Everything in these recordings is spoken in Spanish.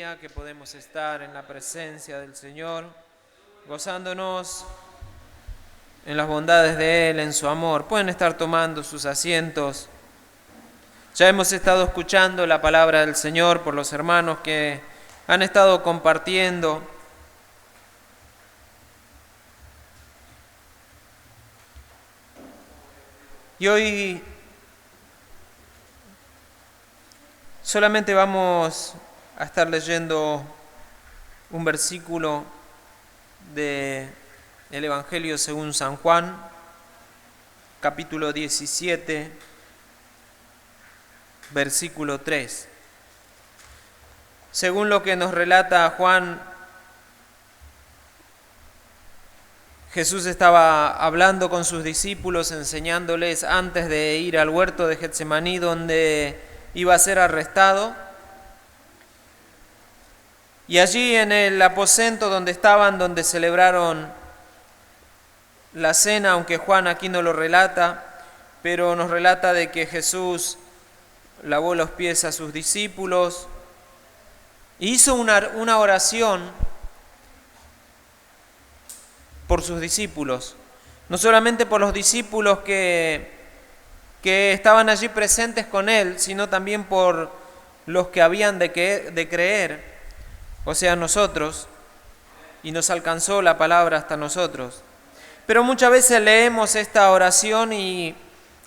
día que podemos estar en la presencia del Señor, gozándonos en las bondades de Él, en su amor. Pueden estar tomando sus asientos. Ya hemos estado escuchando la palabra del Señor por los hermanos que han estado compartiendo. Y hoy solamente vamos a estar leyendo un versículo del Evangelio según San Juan, capítulo 17, versículo 3. Según lo que nos relata Juan, Jesús estaba hablando con sus discípulos, enseñándoles antes de ir al huerto de Getsemaní, donde iba a ser arrestado. Y allí en el aposento donde estaban, donde celebraron la cena, aunque Juan aquí no lo relata, pero nos relata de que Jesús lavó los pies a sus discípulos e hizo una oración por sus discípulos, no solamente por los discípulos que estaban allí presentes con él, sino también por los que habían de creer, o sea, nosotros, y nos alcanzó la palabra hasta nosotros. Pero muchas veces leemos esta oración y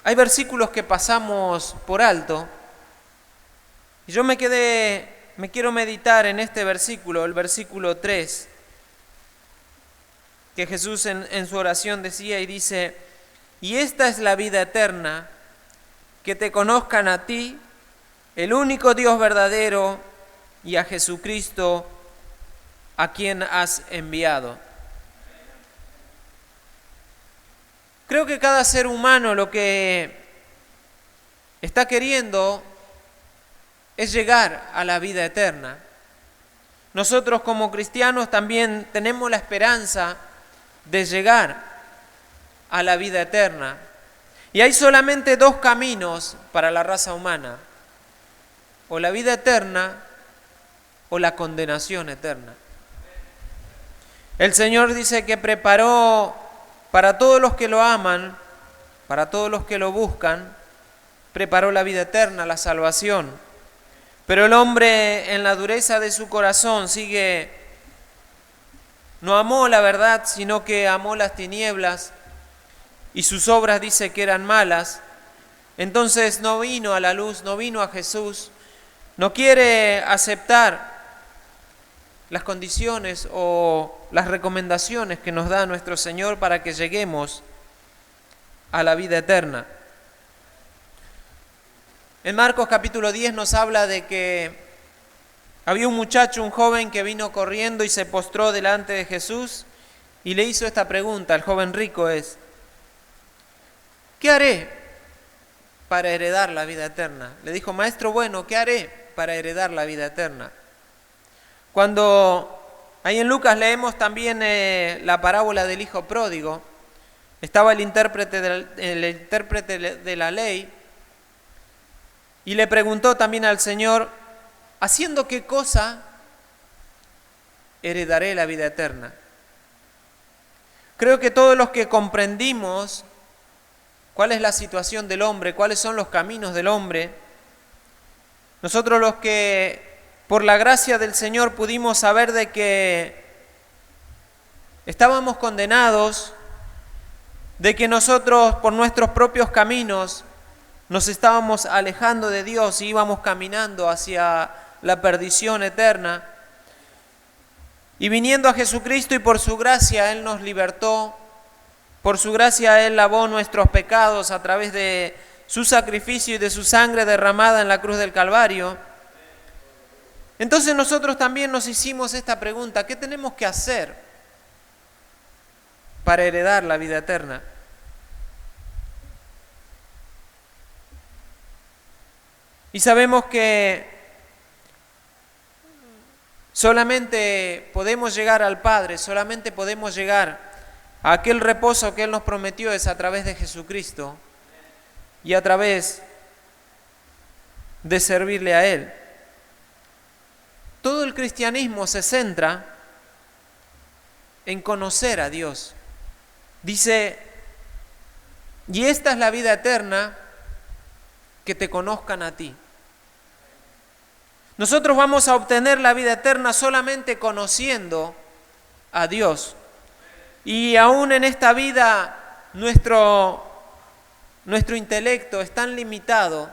hay versículos que pasamos por alto, y yo me quiero meditar en este versículo, el versículo 3, que Jesús en su oración decía y dice: y esta es la vida eterna, que te conozcan a ti, el único Dios verdadero, y a Jesucristo, a quien has enviado. Creo que cada ser humano lo que está queriendo es llegar a la vida eterna. Nosotros como cristianos también tenemos la esperanza de llegar a la vida eterna. Y hay solamente dos caminos para la raza humana: o la vida eterna o la condenación eterna. El Señor dice que preparó para todos los que lo aman, para todos los que lo buscan, preparó la vida eterna, la salvación. Pero el hombre, en la dureza de su corazón, no amó la verdad, sino que amó las tinieblas, y sus obras dice que eran malas. Entonces no vino a la luz, no vino a Jesús, no quiere aceptar las condiciones o las recomendaciones que nos da nuestro Señor para que lleguemos a la vida eterna. En Marcos capítulo 10 nos habla de que había un muchacho, un joven que vino corriendo y se postró delante de Jesús y le hizo esta pregunta. El joven rico es: ¿qué haré para heredar la vida eterna? Le dijo: maestro bueno, ¿qué haré para heredar la vida eterna? Cuando ahí en Lucas leemos también la parábola del hijo pródigo, estaba el intérprete de la ley y le preguntó también al Señor: ¿haciendo qué cosa heredaré la vida eterna? Creo que todos los que comprendimos cuál es la situación del hombre, cuáles son los caminos del hombre, nosotros los que por la gracia del Señor pudimos saber de que estábamos condenados, de que nosotros por nuestros propios caminos nos estábamos alejando de Dios y íbamos caminando hacia la perdición eterna, y viniendo a Jesucristo y por su gracia Él nos libertó, por su gracia Él lavó nuestros pecados a través de su sacrificio y de su sangre derramada en la cruz del Calvario. Entonces nosotros también nos hicimos esta pregunta: ¿qué tenemos que hacer para heredar la vida eterna? Y sabemos que solamente podemos llegar al Padre, solamente podemos llegar a aquel reposo que Él nos prometió, es a través de Jesucristo y a través de servirle a Él. Todo el el cristianismo se centra en conocer a Dios. Dice, y esta es la vida eterna, que te conozcan a ti. Nosotros vamos a obtener la vida eterna solamente conociendo a Dios. Y aún en esta vida nuestro intelecto es tan limitado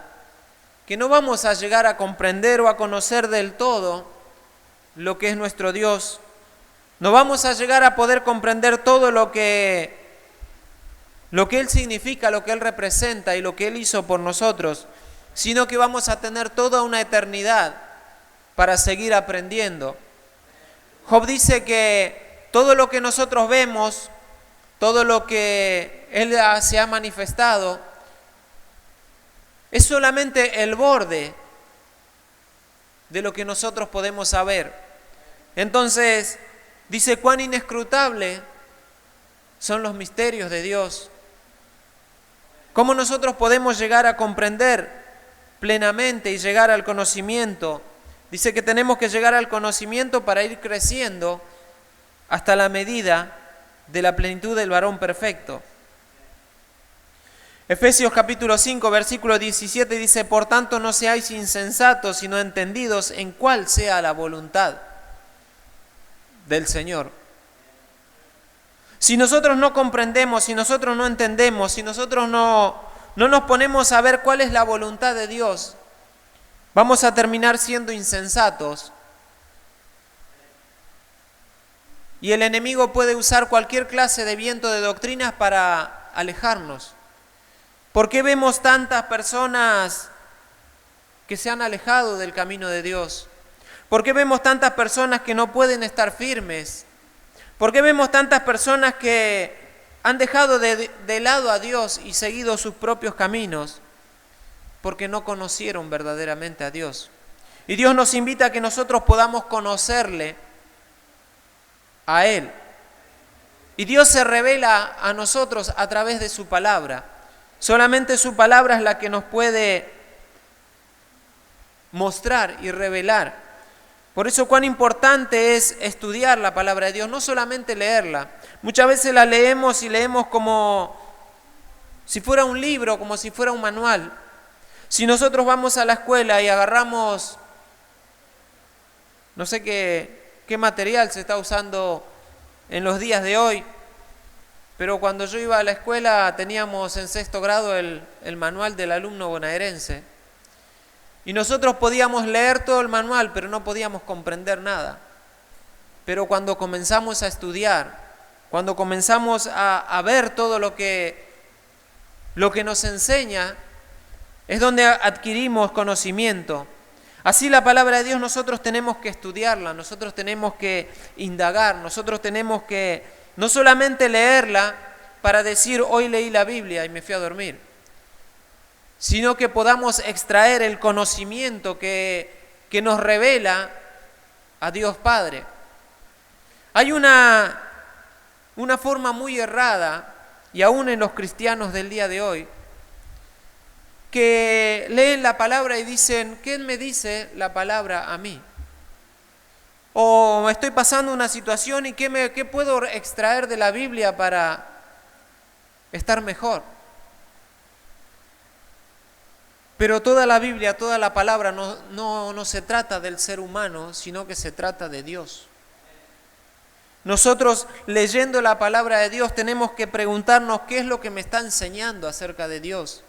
que no vamos a llegar a comprender o a conocer del todo lo que es nuestro Dios. No vamos a llegar a poder comprender todo lo que Él significa, lo que Él representa y lo que Él hizo por nosotros, sino que vamos a tener toda una eternidad para seguir aprendiendo. Job dice que todo lo que nosotros vemos, todo lo que Él se ha manifestado, es solamente el borde de lo que nosotros podemos saber. Entonces, dice cuán inescrutable son los misterios de Dios. ¿Cómo nosotros podemos llegar a comprender plenamente y llegar al conocimiento? Dice que tenemos que llegar al conocimiento para ir creciendo hasta la medida de la plenitud del varón perfecto. Efesios capítulo 5, versículo 17 dice, por tanto no seáis insensatos, sino entendidos en cuál sea la voluntad del Señor. Si nosotros no comprendemos, si nosotros no entendemos, si nosotros no nos ponemos a ver cuál es la voluntad de Dios, vamos a terminar siendo insensatos. Y el enemigo puede usar cualquier clase de viento de doctrinas para alejarnos. ¿Por qué vemos tantas personas que se han alejado del camino de Dios? ¿Por qué vemos tantas personas que no pueden estar firmes? ¿Por qué vemos tantas personas que han dejado de lado a Dios y seguido sus propios caminos? Porque no conocieron verdaderamente a Dios. Y Dios nos invita a que nosotros podamos conocerle a Él. Y Dios se revela a nosotros a través de su palabra. Solamente su palabra es la que nos puede mostrar y revelar. Por eso cuán importante es estudiar la palabra de Dios, no solamente leerla. Muchas veces la leemos y leemos como si fuera un libro, como si fuera un manual. Si nosotros vamos a la escuela y agarramos, no sé qué material se está usando en los días de hoy, pero cuando yo iba a la escuela teníamos en 6º grado el manual del alumno bonaerense. Y nosotros podíamos leer todo el manual, pero no podíamos comprender nada. Pero cuando comenzamos a estudiar, cuando comenzamos a ver todo lo que nos enseña, es donde adquirimos conocimiento. Así la palabra de Dios nosotros tenemos que estudiarla, nosotros tenemos que indagar, nosotros tenemos que no solamente leerla para decir hoy leí la Biblia y me fui a dormir, sino que podamos extraer el conocimiento que nos revela a Dios Padre. Hay una forma muy errada, y aún en los cristianos del día de hoy, que leen la palabra y dicen, ¿qué me dice la palabra a mí? O estoy pasando una situación y ¿qué puedo extraer de la Biblia para estar mejor? Pero toda la Biblia, toda la palabra no se trata del ser humano, sino que se trata de Dios. Nosotros leyendo la palabra de Dios tenemos que preguntarnos qué es lo que me está enseñando acerca de Dios.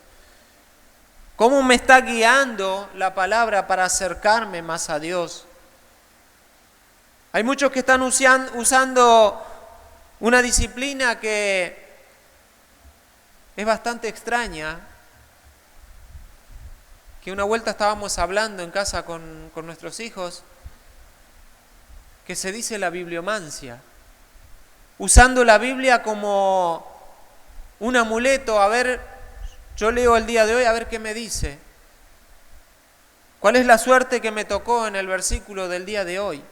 ¿Cómo me está guiando la palabra para acercarme más a Dios? Hay muchos que están usando una disciplina que es bastante extraña, que una vuelta estábamos hablando en casa con nuestros hijos, que se dice la bibliomancia, usando la Biblia como un amuleto. A ver, yo leo el día de hoy a ver qué me dice. ¿Cuál es la suerte que me tocó en el versículo del día de hoy?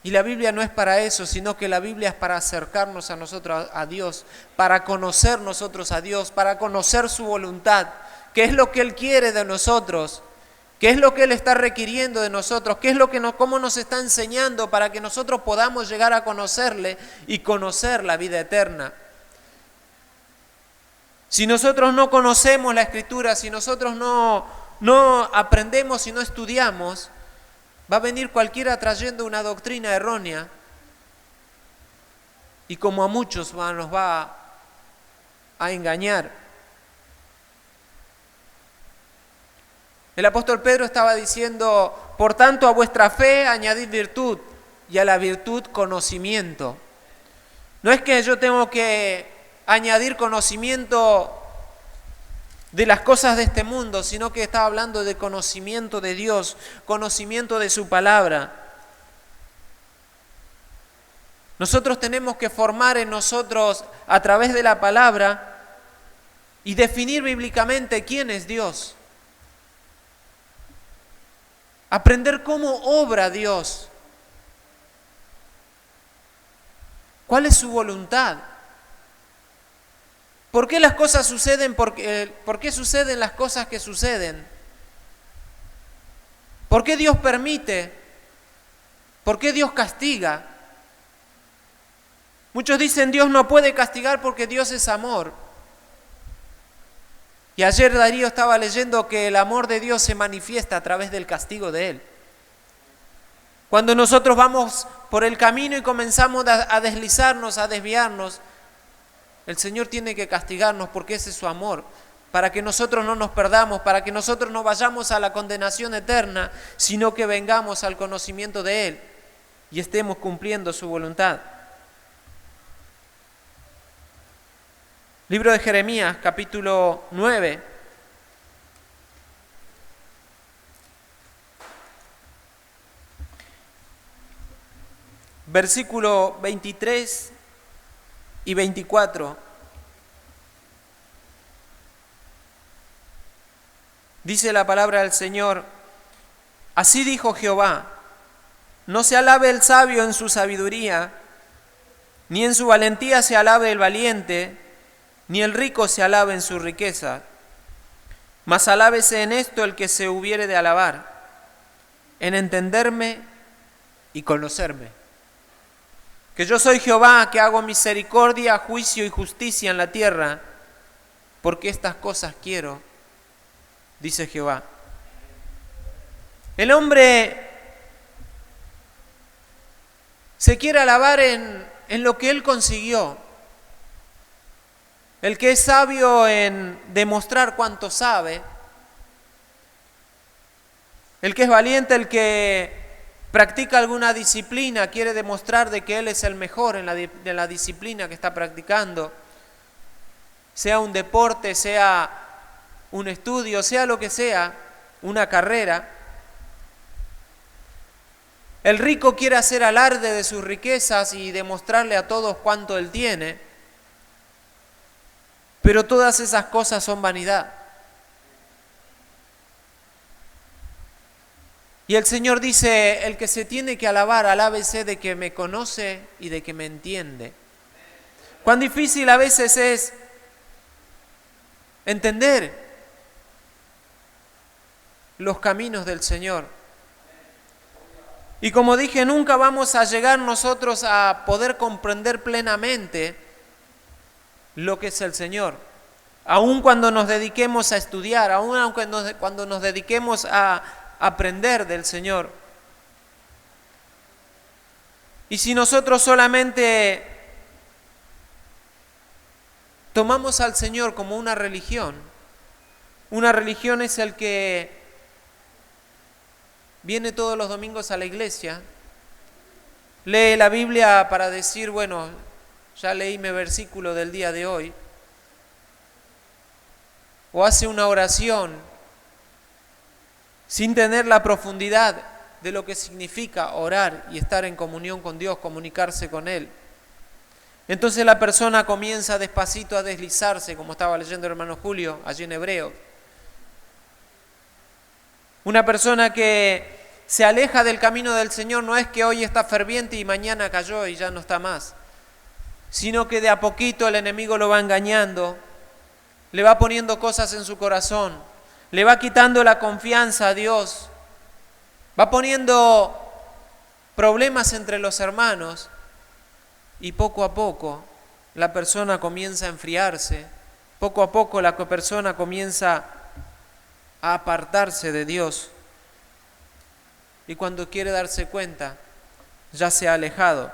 Y la Biblia no es para eso, sino que la Biblia es para acercarnos a nosotros, a Dios, para conocer nosotros a Dios, para conocer su voluntad, qué es lo que Él quiere de nosotros ¿Qué es lo que Él está requiriendo de nosotros? ¿Qué es lo que cómo nos está enseñando para que nosotros podamos llegar a conocerle y conocer la vida eterna? Si nosotros no conocemos la Escritura, si nosotros no aprendemos y no estudiamos, va a venir cualquiera trayendo una doctrina errónea y como a muchos nos va a engañar. El apóstol Pedro estaba diciendo, por tanto a vuestra fe añadid virtud y a la virtud conocimiento. No es que yo tengo que añadir conocimiento de las cosas de este mundo, sino que estaba hablando de conocimiento de Dios, conocimiento de su palabra. Nosotros tenemos que formar en nosotros a través de la palabra y definir bíblicamente quién es Dios. Aprender cómo obra Dios. ¿Cuál es su voluntad? ¿Por qué las cosas suceden? ¿Por qué suceden las cosas que suceden? ¿Por qué Dios permite? ¿Por qué Dios castiga? Muchos dicen Dios no puede castigar porque Dios es amor. Y ayer Darío estaba leyendo que el amor de Dios se manifiesta a través del castigo de Él. Cuando nosotros vamos por el camino y comenzamos a deslizarnos, a desviarnos, el Señor tiene que castigarnos porque ese es su amor, para que nosotros no nos perdamos, para que nosotros no vayamos a la condenación eterna, sino que vengamos al conocimiento de Él y estemos cumpliendo su voluntad. Libro de Jeremías, capítulo 9. Versículo 23 y 24. Dice la palabra del Señor: así dijo Jehová, no se alabe el sabio en su sabiduría, ni en su valentía se alabe el valiente, ni el rico se alabe en su riqueza, mas alábese en esto el que se hubiere de alabar, en entenderme y conocerme. Que yo soy Jehová, que hago misericordia, juicio y justicia en la tierra, porque estas cosas quiero, dice Jehová. El hombre se quiere alabar en lo que él consiguió. El que es sabio en demostrar cuánto sabe, el que es valiente, el que practica alguna disciplina, quiere demostrar de que él es el mejor en la disciplina que está practicando, sea un deporte, sea un estudio, sea lo que sea, una carrera. El rico quiere hacer alarde de sus riquezas y demostrarle a todos cuánto él tiene. Pero todas esas cosas son vanidad. Y el Señor dice, el que se tiene que alabar, alábese de que me conoce y de que me entiende. Cuán difícil a veces es entender los caminos del Señor. Y como dije, nunca vamos a llegar nosotros a poder comprender plenamente lo que es el Señor. Aun cuando nos dediquemos a estudiar, aun cuando nos dediquemos a aprender del Señor. Y si nosotros solamente tomamos al Señor como una religión es el que viene todos los domingos a la iglesia, lee la Biblia para decir, bueno, ya leí mi versículo del día de hoy, o hace una oración sin tener la profundidad de lo que significa orar y estar en comunión con Dios, comunicarse con Él. Entonces la persona comienza despacito a deslizarse, como estaba leyendo el hermano Julio allí en Hebreo. Una persona que se aleja del camino del Señor no es que hoy está ferviente y mañana cayó y ya no está más, sino que de a poquito el enemigo lo va engañando, le va poniendo cosas en su corazón, le va quitando la confianza a Dios, va poniendo problemas entre los hermanos y poco a poco la persona comienza a enfriarse, poco a poco la persona comienza a apartarse de Dios y cuando quiere darse cuenta ya se ha alejado.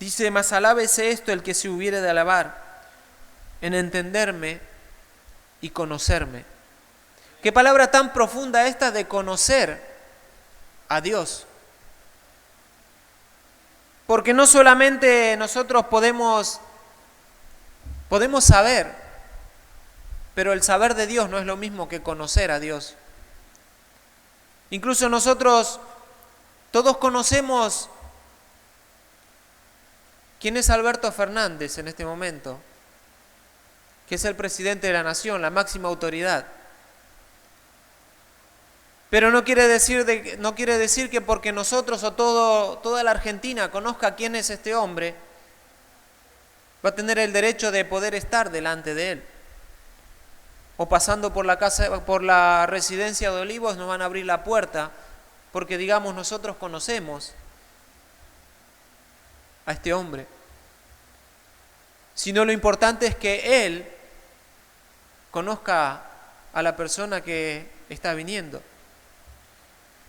Dice: mas alábese esto el que se hubiere de alabar, en entenderme y conocerme. Qué palabra tan profunda esta de conocer a Dios. Porque no solamente nosotros podemos saber, pero el saber de Dios no es lo mismo que conocer a Dios. Incluso nosotros todos conocemos quién es Alberto Fernández en este momento, que es el presidente de la nación, la máxima autoridad. Pero no quiere decir que porque nosotros o toda la Argentina conozca quién es este hombre, va a tener el derecho de poder estar delante de él. O pasando por la residencia de Olivos nos van a abrir la puerta, porque digamos nosotros conocemos a este hombre. Sino lo importante es que él conozca a la persona que está viniendo.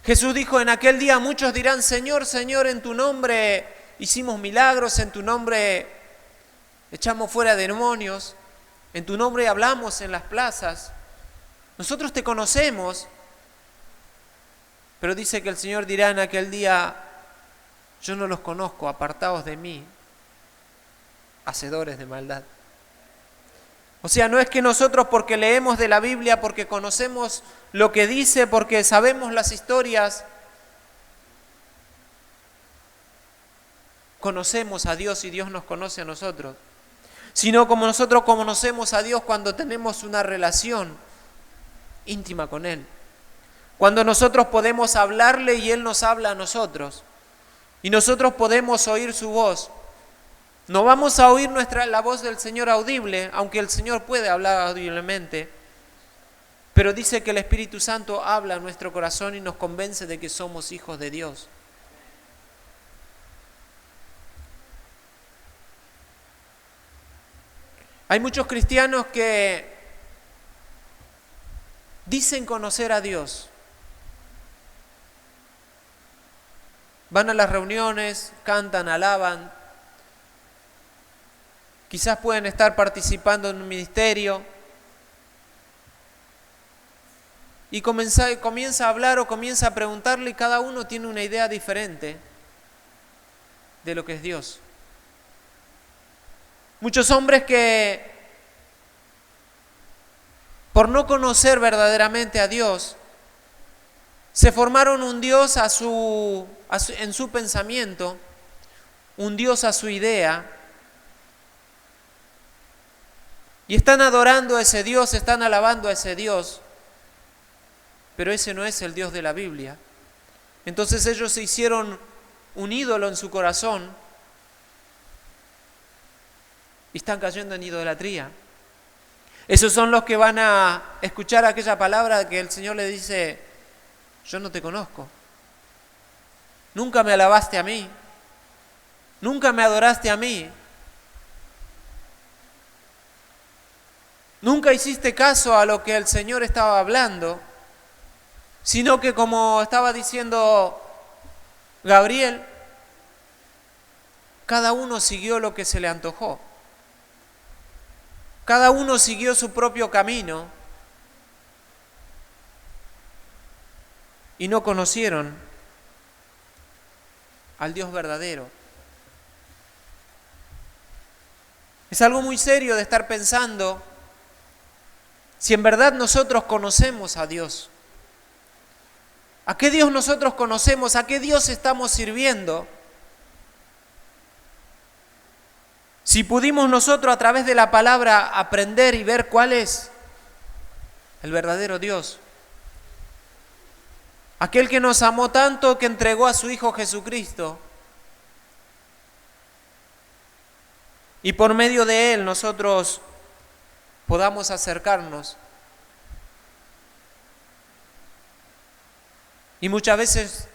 Jesús dijo: en aquel día muchos dirán: Señor, Señor, en tu nombre hicimos milagros, en tu nombre echamos fuera demonios, en tu nombre hablamos en las plazas. Nosotros te conocemos. Pero dice que el Señor dirá en aquel día: yo no los conozco, apartaos de mí, hacedores de maldad. O sea, no es que nosotros porque leemos de la Biblia, porque conocemos lo que dice, porque sabemos las historias, conocemos a Dios y Dios nos conoce a nosotros. Sino como nosotros conocemos a Dios cuando tenemos una relación íntima con Él. Cuando nosotros podemos hablarle y Él nos habla a nosotros. Y nosotros podemos oír su voz. No vamos a oír la voz del Señor audible, aunque el Señor puede hablar audiblemente, pero dice que el Espíritu Santo habla a nuestro corazón y nos convence de que somos hijos de Dios. Hay muchos cristianos que dicen conocer a Dios. Van a las reuniones, cantan, alaban. Quizás pueden estar participando en un ministerio y comienza a hablar o comienza a preguntarle y cada uno tiene una idea diferente de lo que es Dios. Muchos hombres que por no conocer verdaderamente a Dios se formaron un Dios en su pensamiento, un Dios a su idea. Y están adorando a ese Dios, están alabando a ese Dios, pero ese no es el Dios de la Biblia. Entonces ellos se hicieron un ídolo en su corazón y están cayendo en idolatría. Esos son los que van a escuchar aquella palabra que el Señor le dice: yo no te conozco, nunca me alabaste a mí, nunca me adoraste a mí. Nunca hiciste caso a lo que el Señor estaba hablando, sino que, como estaba diciendo Gabriel, cada uno siguió lo que se le antojó. Cada uno siguió su propio camino y no conocieron al Dios verdadero. Es algo muy serio de estar pensando si en verdad nosotros conocemos a Dios. ¿A qué Dios nosotros conocemos? ¿A qué Dios estamos sirviendo? Si pudimos nosotros a través de la palabra aprender y ver cuál es el verdadero Dios. Aquel que nos amó tanto que entregó a su Hijo Jesucristo y por medio de Él nosotros podamos acercarnos. Y muchas veces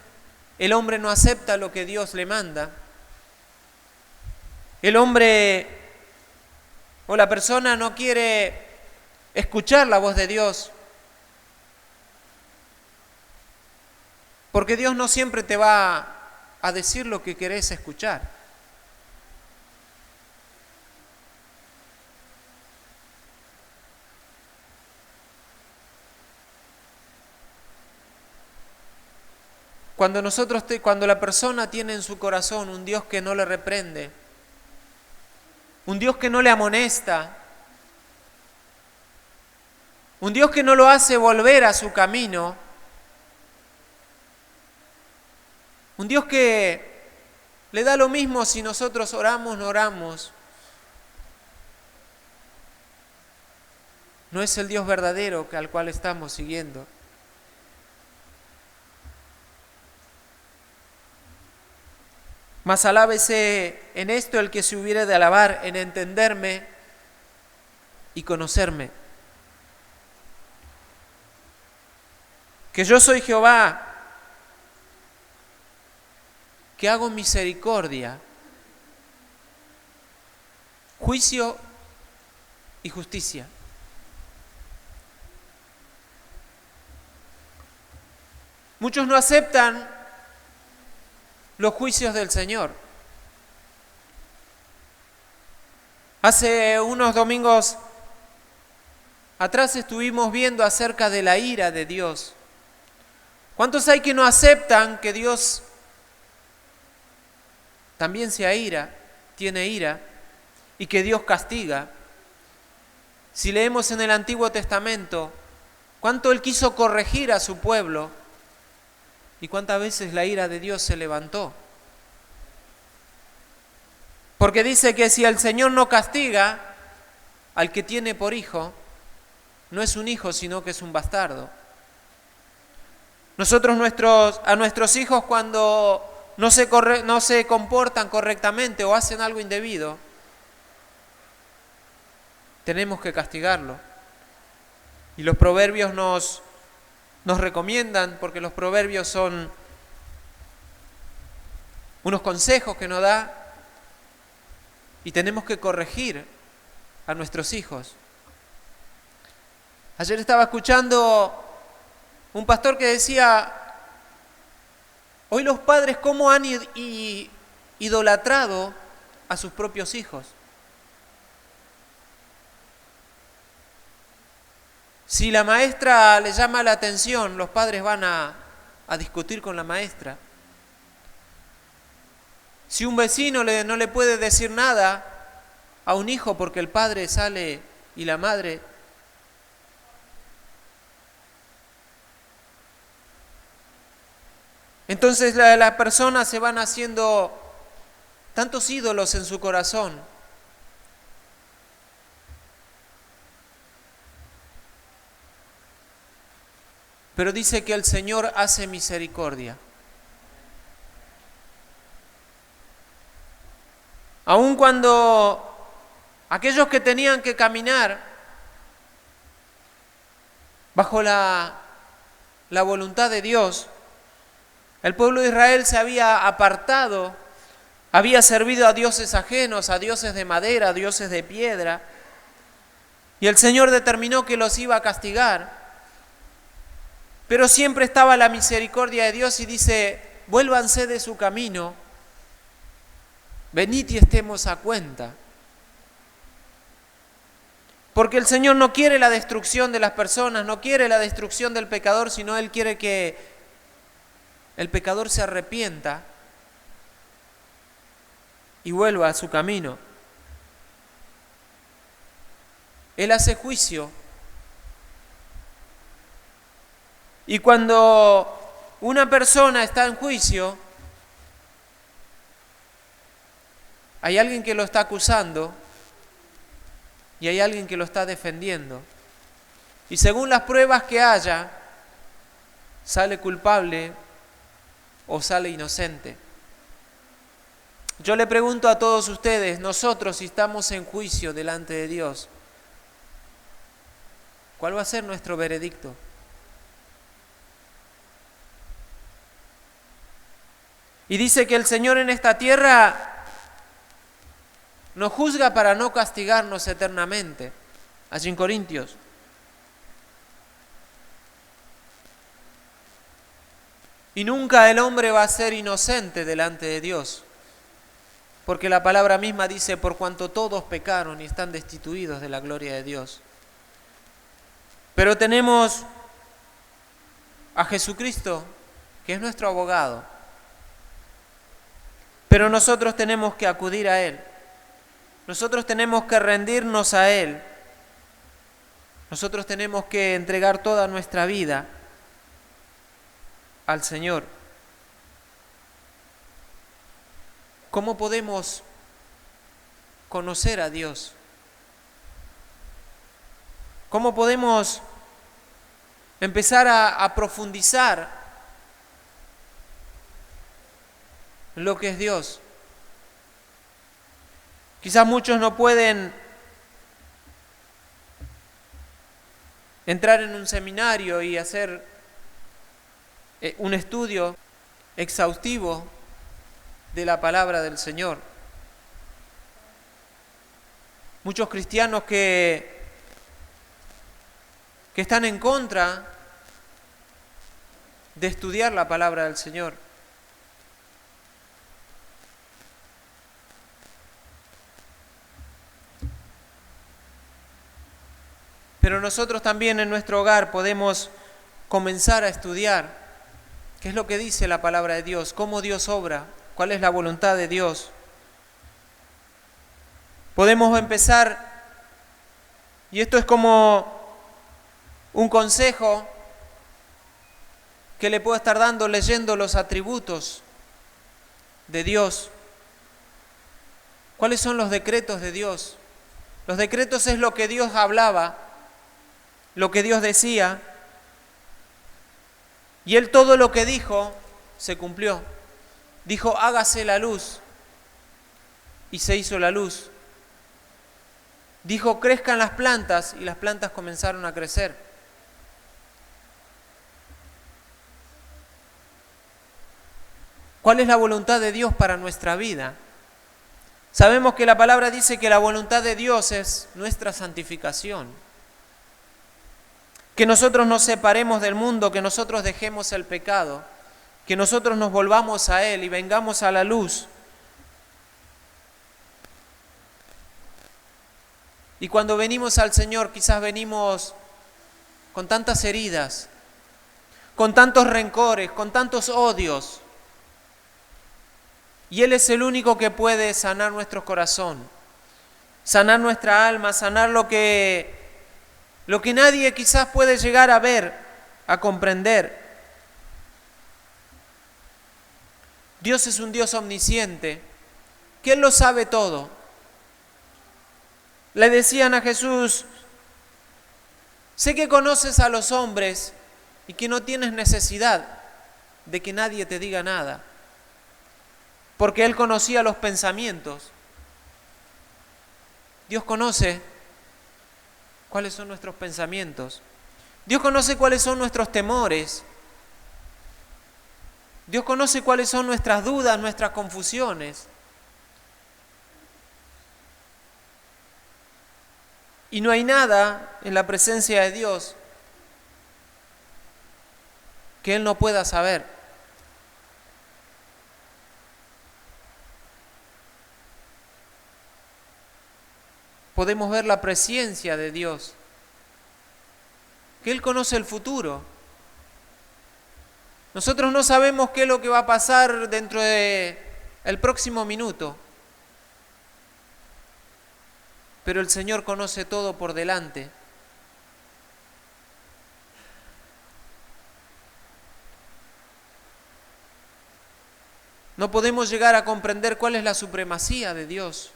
el hombre no acepta lo que Dios le manda. El hombre o la persona no quiere escuchar la voz de Dios. Porque Dios no siempre te va a decir lo que querés escuchar. Cuando la persona tiene en su corazón un Dios que no le reprende, un Dios que no le amonesta, un Dios que no lo hace volver a su camino, un Dios que le da lo mismo si nosotros oramos o no oramos, no es el Dios verdadero al cual estamos siguiendo. Mas alábese en esto el que se hubiere de alabar, en entenderme y conocerme. Que yo soy Jehová, que hago misericordia, juicio y justicia. Muchos no aceptan los juicios del Señor. Hace unos domingos atrás estuvimos viendo acerca de la ira de Dios. ¿Cuántos hay que no aceptan que Dios también se aira, tiene ira, y que Dios castiga? Si leemos en el Antiguo Testamento, cuánto Él quiso corregir a su pueblo, y cuántas veces la ira de Dios se levantó. Porque dice que si el Señor no castiga al que tiene por hijo, no es un hijo, sino que es un bastardo. Nosotros a nuestros hijos cuando no se comportan correctamente o hacen algo indebido, tenemos que castigarlo. Y los proverbios nos recomiendan, porque los proverbios son unos consejos que nos da, y tenemos que corregir a nuestros hijos. Ayer estaba escuchando un pastor que decía, hoy los padres cómo han idolatrado a sus propios hijos. Si la maestra le llama la atención, los padres van a discutir con la maestra. Si un vecino no le puede decir nada a un hijo porque el padre sale y la madre, entonces las personas se van haciendo tantos ídolos en su corazón. Pero dice que el Señor hace misericordia. Aun cuando aquellos que tenían que caminar bajo la voluntad de Dios, el pueblo de Israel se había apartado, había servido a dioses ajenos, a dioses de madera, a dioses de piedra, y el Señor determinó que los iba a castigar. Pero siempre estaba la misericordia de Dios y dice, vuélvanse de su camino, venid y estemos a cuenta. Porque el Señor no quiere la destrucción de las personas, no quiere la destrucción del pecador, sino Él quiere que el pecador se arrepienta y vuelva a su camino. Él hace juicio. Y cuando una persona está en juicio, hay alguien que lo está acusando y hay alguien que lo está defendiendo. Y según las pruebas que haya, sale culpable o sale inocente. Yo le pregunto a todos ustedes, nosotros si estamos en juicio delante de Dios, ¿cuál va a ser nuestro veredicto? Y dice que el Señor en esta tierra nos juzga para no castigarnos eternamente, allí en Corintios. Y nunca el hombre va a ser inocente delante de Dios, porque la palabra misma dice, por cuanto todos pecaron y están destituidos de la gloria de Dios. Pero tenemos a Jesucristo, que es nuestro abogado. Pero nosotros tenemos que acudir a Él. Nosotros tenemos que rendirnos a Él. Nosotros tenemos que entregar toda nuestra vida al Señor. ¿Cómo podemos conocer a Dios? ¿Cómo podemos empezar a profundizar en lo que es Dios? Quizás muchos no pueden entrar en un seminario y hacer un estudio exhaustivo de la palabra del Señor. Muchos cristianos que están en contra de estudiar la palabra del Señor. Pero nosotros también en nuestro hogar podemos comenzar a estudiar qué es lo que dice la palabra de Dios, cómo Dios obra, cuál es la voluntad de Dios. Podemos empezar, y esto es como un consejo que le puedo estar dando leyendo los atributos de Dios. ¿Cuáles son los decretos de Dios? Los decretos es lo que Dios hablaba, lo que Dios decía, y Él todo lo que dijo se cumplió. Dijo, hágase la luz, y se hizo la luz. Dijo, crezcan las plantas, y las plantas comenzaron a crecer. ¿Cuál es la voluntad de Dios para nuestra vida? Sabemos que la palabra dice que la voluntad de Dios es nuestra santificación. Que nosotros nos separemos del mundo, que nosotros dejemos el pecado, que nosotros nos volvamos a Él y vengamos a la luz. Y cuando venimos al Señor, quizás venimos con tantas heridas, con tantos rencores, con tantos odios. Y Él es el único que puede sanar nuestro corazón, sanar nuestra alma, sanar lo que nadie quizás puede llegar a ver, a comprender. Dios es un Dios omnisciente, que Él lo sabe todo. Le decían a Jesús, sé que conoces a los hombres y que no tienes necesidad de que nadie te diga nada, porque Él conocía los pensamientos. Dios conoce cuáles son nuestros pensamientos. Dios conoce cuáles son nuestros temores. Dios conoce cuáles son nuestras dudas, nuestras confusiones. Y no hay nada en la presencia de Dios que Él no pueda saber. Podemos ver la presencia de Dios, que Él conoce el futuro. Nosotros no sabemos qué es lo que va a pasar dentro del próximo minuto, pero el Señor conoce todo por delante. No podemos llegar a comprender cuál es la supremacía de Dios.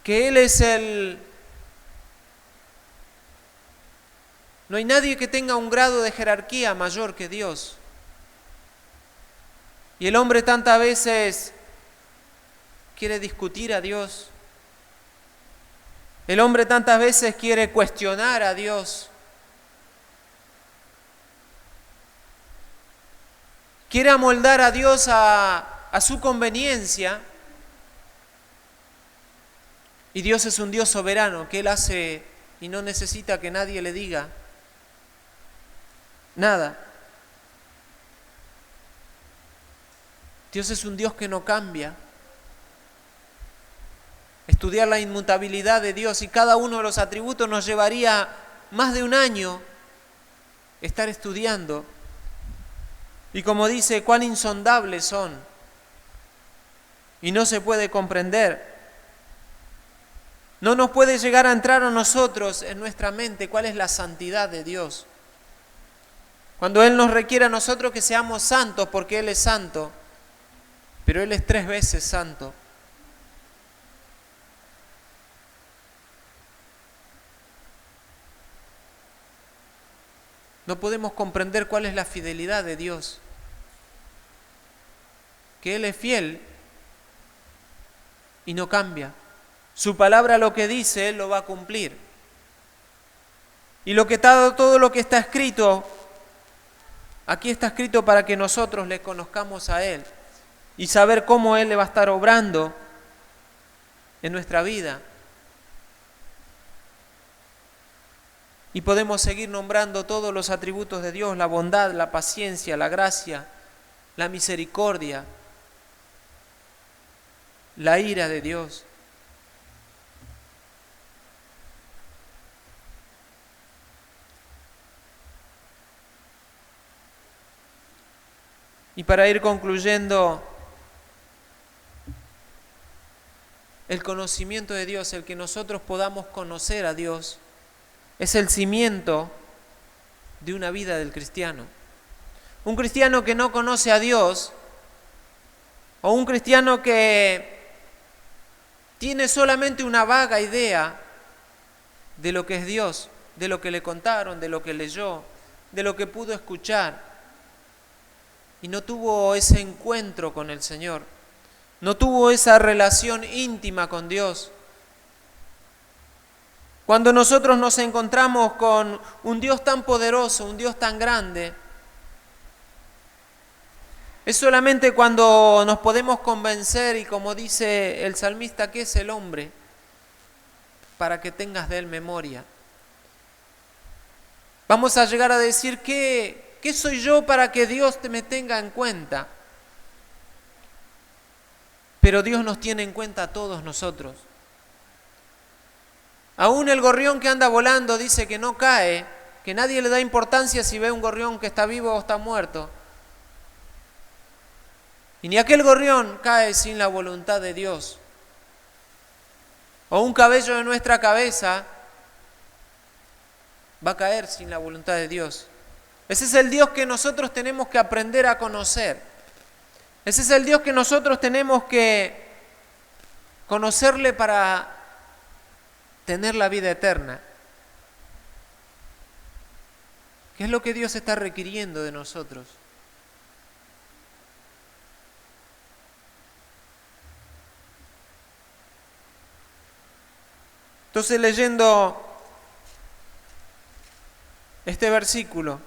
Que Él es el No hay nadie que tenga un grado de jerarquía mayor que Dios. Y el hombre tantas veces quiere discutir a Dios. El hombre tantas veces quiere cuestionar a Dios. Quiere amoldar a Dios a su conveniencia. Y Dios es un Dios soberano, que Él hace y no necesita que nadie le diga nada. Dios es un Dios que no cambia. Estudiar la inmutabilidad de Dios y cada uno de los atributos nos llevaría más de un año estar estudiando. Y como dice, cuán insondables son. Y no se puede comprender. No nos puede llegar a entrar a nosotros en nuestra mente cuál es la santidad de Dios. Cuando Él nos requiere a nosotros que seamos santos porque Él es santo, pero Él es 3 veces santo. No podemos comprender cuál es la fidelidad de Dios. Que Él es fiel y no cambia. Su palabra lo que dice, Él lo va a cumplir. Y todo lo que está escrito, aquí está escrito para que nosotros le conozcamos a Él y saber cómo Él le va a estar obrando en nuestra vida. Y podemos seguir nombrando todos los atributos de Dios, la bondad, la paciencia, la gracia, la misericordia, la ira de Dios. Y para ir concluyendo, el conocimiento de Dios, el que nosotros podamos conocer a Dios, es el cimiento de una vida del cristiano. Un cristiano que no conoce a Dios, o un cristiano que tiene solamente una vaga idea de lo que es Dios, de lo que le contaron, de lo que leyó, de lo que pudo escuchar, y no tuvo ese encuentro con el Señor, no tuvo esa relación íntima con Dios. Cuando nosotros nos encontramos con un Dios tan poderoso, un Dios tan grande, es solamente cuando nos podemos convencer, y como dice el salmista, ¿qué es el hombre? Para que tengas de él memoria. Vamos a llegar a decir, ¿qué soy yo para que Dios me tenga en cuenta? Pero Dios nos tiene en cuenta a todos nosotros. Aún el gorrión que anda volando dice que no cae, que nadie le da importancia si ve un gorrión que está vivo o está muerto. Y ni aquel gorrión cae sin la voluntad de Dios. O un cabello de nuestra cabeza va a caer sin la voluntad de Dios. Ese es el Dios que nosotros tenemos que aprender a conocer. Ese es el Dios que nosotros tenemos que conocerle para tener la vida eterna. ¿Qué es lo que Dios está requiriendo de nosotros? Entonces, leyendo este versículo,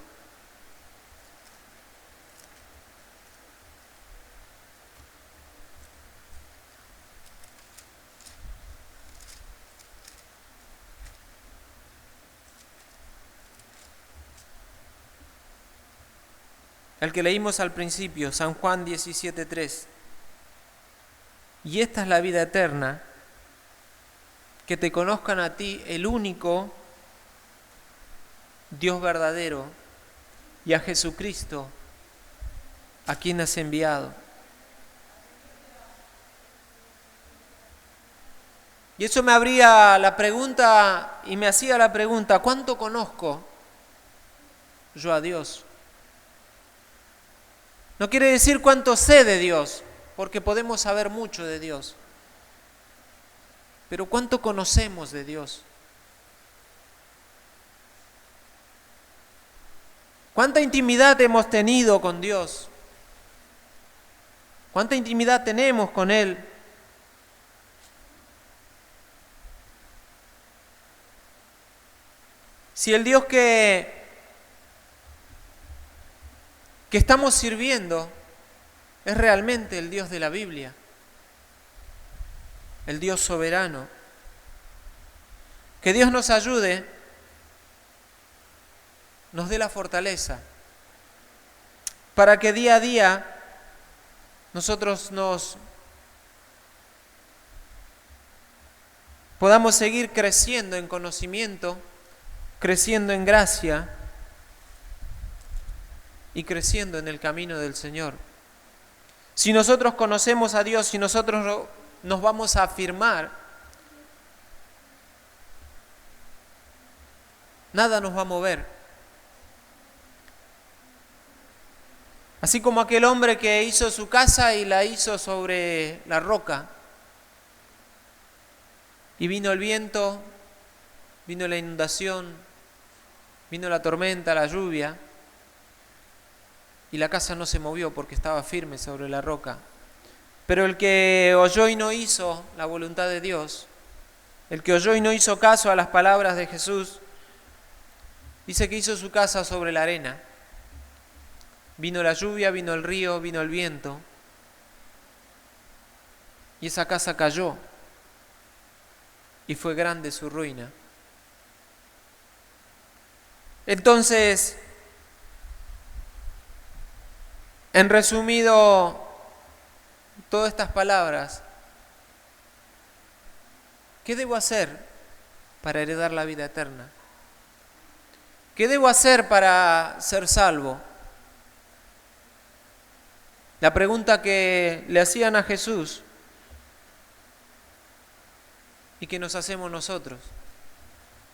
el que leímos al principio, San Juan 17:3. Y esta es la vida eterna, que te conozcan a ti, el único Dios verdadero, y a Jesucristo, a quien has enviado. Y eso me abría la pregunta y me hacía la pregunta, ¿cuánto conozco yo a Dios? No quiere decir cuánto sé de Dios, porque podemos saber mucho de Dios. Pero ¿cuánto conocemos de Dios? ¿Cuánta intimidad hemos tenido con Dios? ¿Cuánta intimidad tenemos con Él? Si el Dios que estamos sirviendo es realmente el Dios de la Biblia, el Dios soberano. Que Dios nos ayude, nos dé la fortaleza, para que día a día nosotros nos podamos seguir creciendo en conocimiento, creciendo en gracia y creciendo en el camino del Señor. Si nosotros conocemos a Dios, si nosotros nos vamos a afirmar, nada nos va a mover. Así como aquel hombre que hizo su casa y la hizo sobre la roca. Y vino el viento, vino la inundación, vino la tormenta, la lluvia, y la casa no se movió porque estaba firme sobre la roca. Pero el que oyó y no hizo la voluntad de Dios, el que oyó y no hizo caso a las palabras de Jesús, dice que hizo su casa sobre la arena. Vino la lluvia, vino el río, vino el viento, y esa casa cayó, y fue grande su ruina. Entonces, en resumido, todas estas palabras, ¿qué debo hacer para heredar la vida eterna? ¿Qué debo hacer para ser salvo? La pregunta que le hacían a Jesús y que nos hacemos nosotros.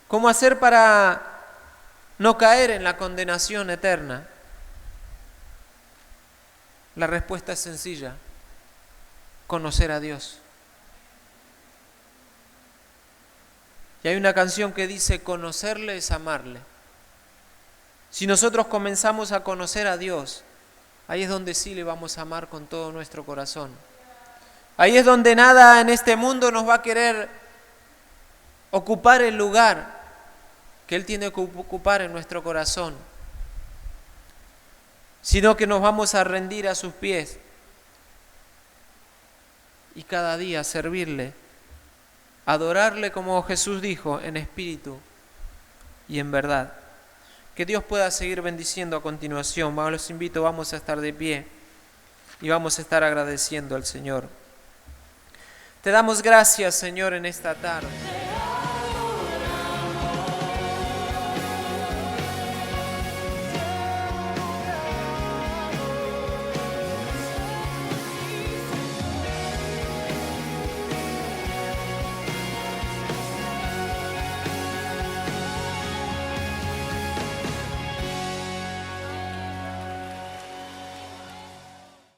¿Cómo hacer para no caer en la condenación eterna? La respuesta es sencilla: conocer a Dios. Y hay una canción que dice: conocerle es amarle. Si nosotros comenzamos a conocer a Dios, ahí es donde sí le vamos a amar con todo nuestro corazón. Ahí es donde nada en este mundo nos va a querer ocupar el lugar que Él tiene que ocupar en nuestro corazón, sino que nos vamos a rendir a sus pies y cada día servirle, adorarle como Jesús dijo, en espíritu y en verdad. Que Dios pueda seguir bendiciendo a continuación. Los invito, vamos a estar de pie y vamos a estar agradeciendo al Señor. Te damos gracias, Señor, en esta tarde.